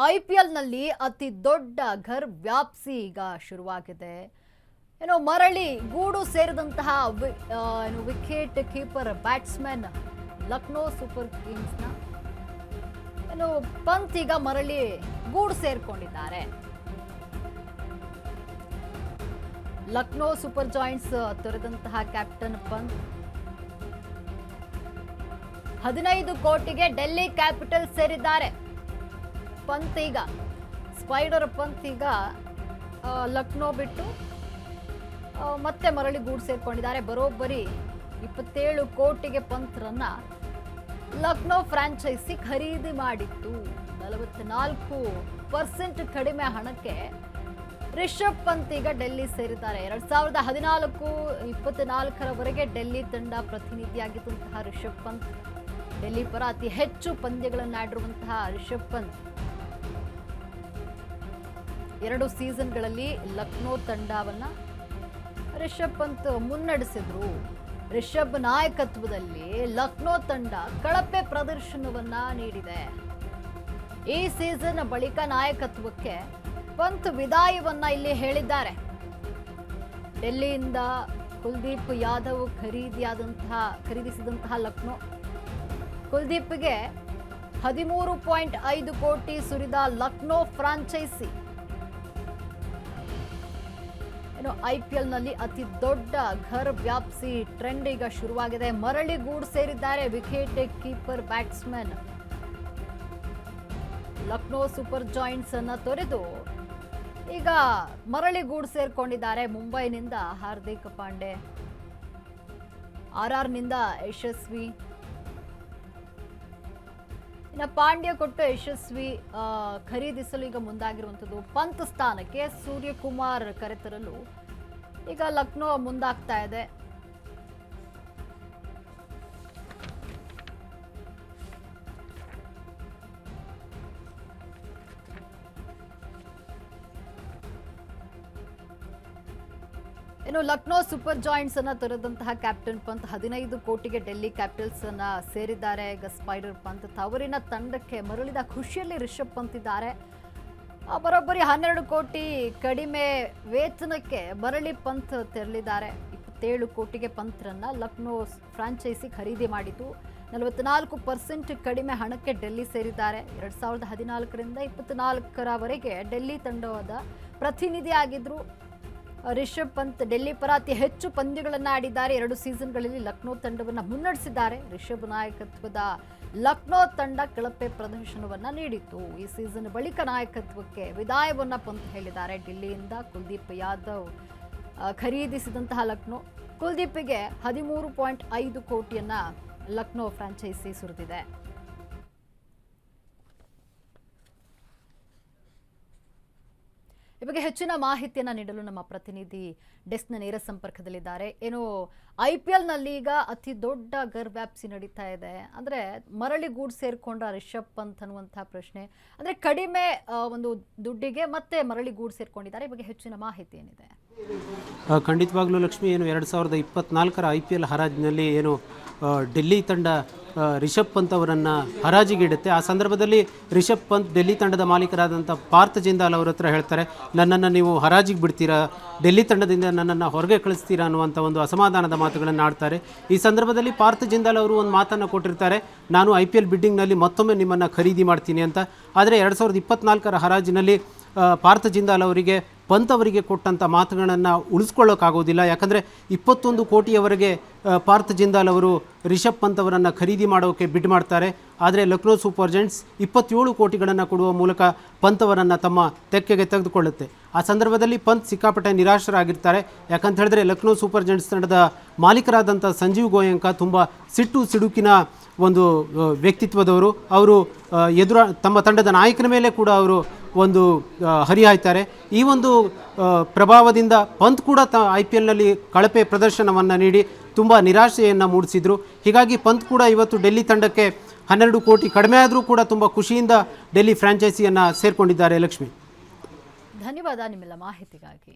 ಐಪಿಎಲ್ನಲ್ಲಿ ಅತಿ ದೊಡ್ಡ ಘರ್ ವ್ಯಾಪ್ಸಿ ಈಗ ಶುರುವಾಗಿದೆ. ಮರಳಿ ಗೂಡು ಸೇರಿದಂತಹ wicket keeper batsman Lucknow Super ಕಿಂಗ್ಸ್ನ ಪಂತ್ ಈಗ ಮರಳಿ ಗೂಡು ಸೇರ್ಕೊಂಡಿದ್ದಾರೆ. ಲಕ್ನೋ ಸೂಪರ್ ಜಾಯಿಂಟ್ಸ್ ತೊರೆದಂತಹ ಕ್ಯಾಪ್ಟನ್ ಪಂತ್ 15 ಕೋಟಿಗೆ ಡೆಲ್ಲಿ ಕ್ಯಾಪಿಟಲ್ ಸೇರಿದ್ದಾರೆ. ಪಂತ್ ಈಗ ಸ್ಪೈಡರ್ ಪಂತ್ ಈಗ ಲಕ್ನೋ ಬಿಟ್ಟು ಮತ್ತೆ ಮರಳಿ ಗೂಡು ಸೇರ್ಕೊಂಡಿದ್ದಾರೆ. ಬರೋಬ್ಬರಿ 27 ಕೋಟಿಗೆ ಪಂತ್ರನ್ನ ಲಕ್ನೋ ಫ್ರಾಂಚೈಸಿ ಖರೀದಿ ಮಾಡಿತ್ತು. 44% ಕಡಿಮೆ ಹಣಕ್ಕೆ ರಿಷಬ್ ಪಂತ್ ಈಗ ಡೆಲ್ಲಿ ಸೇರಿದ್ದಾರೆ. 2014-24 ಡೆಲ್ಲಿ ತಂಡ ಪ್ರತಿನಿಧಿಯಾಗಿದ್ದಂತಹ ರಿಷಬ್ ಪಂತ್, ಡೆಲ್ಲಿ ಪರ ಅತಿ ಹೆಚ್ಚು ಪಂದ್ಯಗಳನ್ನಾಡಿರುವಂತಹ ರಿಷಬ್ ಪಂತ್ 2 ಸೀಸನ್ಗಳಲ್ಲಿ ಲಕ್ನೋ ತಂಡವನ್ನ ರಿಷಬ್ ಪಂತ್ ಮುನ್ನಡೆಸಿದ್ರು. ರಿಷಬ್ ನಾಯಕತ್ವದಲ್ಲಿ ಲಕ್ನೋ ತಂಡ ಕಳಪೆ ಪ್ರದರ್ಶನವನ್ನ ನೀಡಿದೆ. ಈ ಸೀಸನ್ ಬಳಿಕ ನಾಯಕತ್ವಕ್ಕೆ ಪಂತ್ ವಿದಾಯವನ್ನ ಇಲ್ಲಿ ಹೇಳಿದ್ದಾರೆ. ಡೆಲ್ಲಿಯಿಂದ ಕುಲ್ದೀಪ್ ಯಾದವ್ ಖರೀದಿಸಿದಂತಹ ಲಕ್ನೋ ಕುಲ್ದೀಪ್ಗೆ 13.5 ಕೋಟಿ ಸುರಿದ ಲಕ್ನೋ ಫ್ರಾಂಚೈಸಿ ಐಪಿಎಲ್ನಲ್ಲಿ ಅತಿ ದೊಡ್ಡ ಘರ್ ವ್ಯಾಪ್ಸಿ ಟ್ರೆಂಡ್ ಈಗ ಶುರುವಾಗಿದೆ. ಮರಳಿ ಗೂಡು ಸೇರಿದ್ದಾರೆ wicket keeper batsman. Lucknow Super joints ಅನ್ನ ತೊರೆದು ಈಗ ಮರಳಿ ಗೂಡು ಸೇರ್ಕೊಂಡಿದ್ದಾರೆ. ಮುಂಬೈನಿಂದ ಹಾರ್ದಿಕ್ ಪಾಂಡೆ, RRನಿಂದ ಯಶಸ್ವಿ, ಪಾಂಡ್ಯ ಕೊಟ್ಟು ಯಶಸ್ವಿ ಖರೀದಿಸಲು ಈಗ ಮುಂದಾಗಿರುವಂಥದ್ದು. ಪಂತ್ ಸ್ಥಾನಕ್ಕೆ ಸೂರ್ಯಕುಮಾರ್ ಕರೆತರಲು ಈಗ ಲಕ್ನೋ ಮುಂದಾಗ್ತಾ ಇದೆ. ಲಕ್ನೋ ಸೂಪರ್ ಜಾಯಿಂಟ್ಸ್ ಅನ್ನ ತೊರೆದಂತಹ ಕ್ಯಾಪ್ಟನ್ ಪಂತ್ 15 ಕೋಟಿಗೆ ಡೆಲ್ಲಿ ಕ್ಯಾಪಿಟಲ್ಸ್ ಅನ್ನ ಸೇರಿದ್ದಾರೆ. ಈಗ ಸ್ಪೈಡರ್ ಪಂತ್ ತವರಿನ ತಂಡಕ್ಕೆ ಮರಳಿದ ಖುಷಿಯಲ್ಲಿ ರಿಷಬ್ ಪಂತ್ ಇದ್ದಾರೆ. ಬರೋಬ್ಬರಿ 12 ಕೋಟಿ ಕಡಿಮೆ ವೇತನಕ್ಕೆ ಮರಳಿ ಪಂತ್ ತೆರಳಿದ್ದಾರೆ. 27 ಕೋಟಿಗೆ ಪಂತ್ರನ್ನ ಲಕ್ನೋ ಫ್ರಾಂಚೈಸಿ ಖರೀದಿ ಮಾಡಿತು. 44% ಕಡಿಮೆ ಹಣಕ್ಕೆ ಡೆಲ್ಲಿ ಸೇರಿದ್ದಾರೆ. 2014-24 ಡೆಲ್ಲಿ ತಂಡದ ಪ್ರತಿನಿಧಿಯಾಗಿದ್ರು ರಿಷಬ್ ಪಂತ್. ಡೆಲ್ಲಿ ಪರ ಅತಿ ಹೆಚ್ಚು ಪಂದ್ಯಗಳನ್ನು ಆಡಿದ್ದಾರೆ. 2 ಸೀಸನ್ಗಳಲ್ಲಿ ಲಕ್ನೋ ತಂಡವನ್ನು ಮುನ್ನಡೆಸಿದ್ದಾರೆ. ರಿಷಬ್ ನಾಯಕತ್ವದ ಲಕ್ನೋ ತಂಡ ಕಳಪೆ ಪ್ರದರ್ಶನವನ್ನ ನೀಡಿತ್ತು. ಈ ಸೀಸನ್ ಬಳಿಕ ನಾಯಕತ್ವಕ್ಕೆ ವಿದಾಯವನ್ನ ಪಂತ್ ಹೇಳಿದ್ದಾರೆ. ಡೆಲ್ಲಿಯಿಂದ ಕುಲ್ದೀಪ್ ಯಾದವ್ ಖರೀದಿಸಿದಂತಹ ಲಕ್ನೋ ಕುಲ್ದೀಪ್ಗೆ 13.5 ಕೋಟಿಯನ್ನ ಲಕ್ನೋ ಫ್ರಾಂಚೈಸಿ ಸುರಿದಿದೆ. ಈ ಬಗ್ಗೆ ಹೆಚ್ಚಿನ ಮಾಹಿತಿಯನ್ನು ನೀಡಲು ನಮ್ಮ ಪ್ರತಿನಿಧಿ ಡೆಸ್ಕ್ನ ನೇರ ಸಂಪರ್ಕದಲ್ಲಿದ್ದಾರೆ. ಐಪಿಎಲ್ನಲ್ಲಿ ಈಗ ಅತಿ ದೊಡ್ಡ ಘರ್ ವ್ಯಾಪ್ಸಿ ನಡೀತಾ ಇದೆ. ಅಂದರೆ ಮರಳಿ ಗೂಡು ಸೇರಿಕೊಂಡ ರಿಷಬ್ ಪಂತ್ ಅನ್ನುವಂತಹ ಪ್ರಶ್ನೆ, ಅಂದರೆ ಕಡಿಮೆ ಒಂದು ದುಡ್ಡಿಗೆ ಮತ್ತೆ ಮರಳಿ ಗೂಡು ಸೇರ್ಕೊಂಡಿದ್ದಾರೆ. ಈ ಬಗ್ಗೆ ಹೆಚ್ಚಿನ ಮಾಹಿತಿ ಏನಿದೆ? ಖಂಡಿತವಾಗ್ಲೂ ಲಕ್ಷ್ಮಿ, 2024 IPL ಹರಾಜಿನಲ್ಲಿ ಡೆಲ್ಲಿ ತಂಡ ರಿಷಬ್ ಪಂತ್ ಅವರನ್ನು ಹರಾಜಿಗಿಡುತ್ತೆ. ಆ ಸಂದರ್ಭದಲ್ಲಿ ರಿಷಬ್ ಪಂತ್ ಡೆಲ್ಲಿ ತಂಡದ ಮಾಲೀಕರಾದಂಥ ಪಾರ್ಥ್ ಜಿಂದಾಲ್ ಅವರ ಹತ್ರ ಹೇಳ್ತಾರೆ, ನನ್ನನ್ನು ನೀವು ಹರಾಜಿಗೆ ಬಿಡ್ತೀರಾ, ಡೆಲ್ಲಿ ತಂಡದಿಂದ ನನ್ನನ್ನು ಹೊರಗೆ ಕಳಿಸ್ತೀರಾ ಅನ್ನುವಂಥ ಒಂದು ಅಸಮಾಧಾನದ ಮಾತುಗಳನ್ನು ಆಡ್ತಾರೆ. ಈ ಸಂದರ್ಭದಲ್ಲಿ ಪಾರ್ಥ್ ಜಿಂದಾಲ್ ಅವರು ಒಂದು ಮಾತನ್ನು ಕೊಟ್ಟಿರ್ತಾರೆ, ನಾನು IPL ಬಿಡ್ಡಿಂಗ್ನಲ್ಲಿ ಮತ್ತೊಮ್ಮೆ ನಿಮ್ಮನ್ನು ಖರೀದಿ ಮಾಡ್ತೀನಿ ಅಂತ. ಆದರೆ 2024 ಹರಾಜಿನಲ್ಲಿ ಪಾರ್ಥ್ ಜಿಂದಾಲ್ ಅವರಿಗೆ ಪಂತ್ ಅವರಿಗೆ ಕೊಟ್ಟಂಥ ಮಾತುಗಳನ್ನು ಉಳಿಸ್ಕೊಳ್ಳೋಕ್ಕಾಗೋದಿಲ್ಲ. ಯಾಕಂದರೆ 21 ಕೋಟಿಯವರೆಗೆ ಪಾರ್ಥ್ ಜಿಂದಾಲ್ ಅವರು ರಿಷಬ್ ಪಂತ್ ಅವರನ್ನು ಖರೀದಿ ಮಾಡೋಕ್ಕೆ ಬಿಡ್ ಮಾಡ್ತಾರೆ. ಆದರೆ ಲಕ್ನೋ ಸೂಪರ್ ಜಾಯಿಂಟ್ಸ್ 27 ಕೋಟಿಗಳನ್ನು ಕೊಡುವ ಮೂಲಕ ಪಂತ್ ಅವರನ್ನು ತಮ್ಮ ತೆಕ್ಕೆಗೆ ತೆಗೆದುಕೊಳ್ಳುತ್ತೆ. ಆ ಸಂದರ್ಭದಲ್ಲಿ ಪಂತ್ ಸಿಕ್ಕಾಪಟ್ಟೆ ನಿರಾಶರಾಗಿರ್ತಾರೆ. ಯಾಕಂತ ಹೇಳಿದ್ರೆ ಲಕ್ನೋ ಸೂಪರ್ ಜಾಯಿಂಟ್ಸ್ ತಂಡದ ಮಾಲೀಕರಾದಂಥ ಸಂಜೀವ್ ಗೋಯಂಕ ತುಂಬ ಸಿಡುಕಿನ ಒಂದು ವ್ಯಕ್ತಿತ್ವದವರು. ಅವರು ತಮ್ಮ ತಂಡದ ನಾಯಕನ ಮೇಲೆ ಕೂಡ ಅವರು ಒಂದು ಹರಿಹಾಯ್ತಾರೆ. ಈ ಒಂದು ಪ್ರಭಾವದಿಂದ ಪಂತ್ ಕೂಡ IPLನಲ್ಲಿ ಕಳಪೆ ಪ್ರದರ್ಶನವನ್ನು ನೀಡಿ ತುಂಬ ನಿರಾಶೆಯನ್ನು ಮೂಡಿಸಿದರು. ಹೀಗಾಗಿ ಪಂತ್ ಕೂಡ ಇವತ್ತು ಡೆಲ್ಲಿ ತಂಡಕ್ಕೆ 12 ಕೋಟಿ ಕಡಿಮೆ ಆದರೂ ಕೂಡ ತುಂಬ ಖುಷಿಯಿಂದ ಡೆಲ್ಲಿ ಫ್ರಾಂಚೈಸಿಯನ್ನು ಸೇರಿಕೊಂಡಿದ್ದಾರೆ. ಲಕ್ಷ್ಮಿ, ಧನ್ಯವಾದ ನಿಮ್ಮೆಲ್ಲ ಮಾಹಿತಿಗಾಗಿ.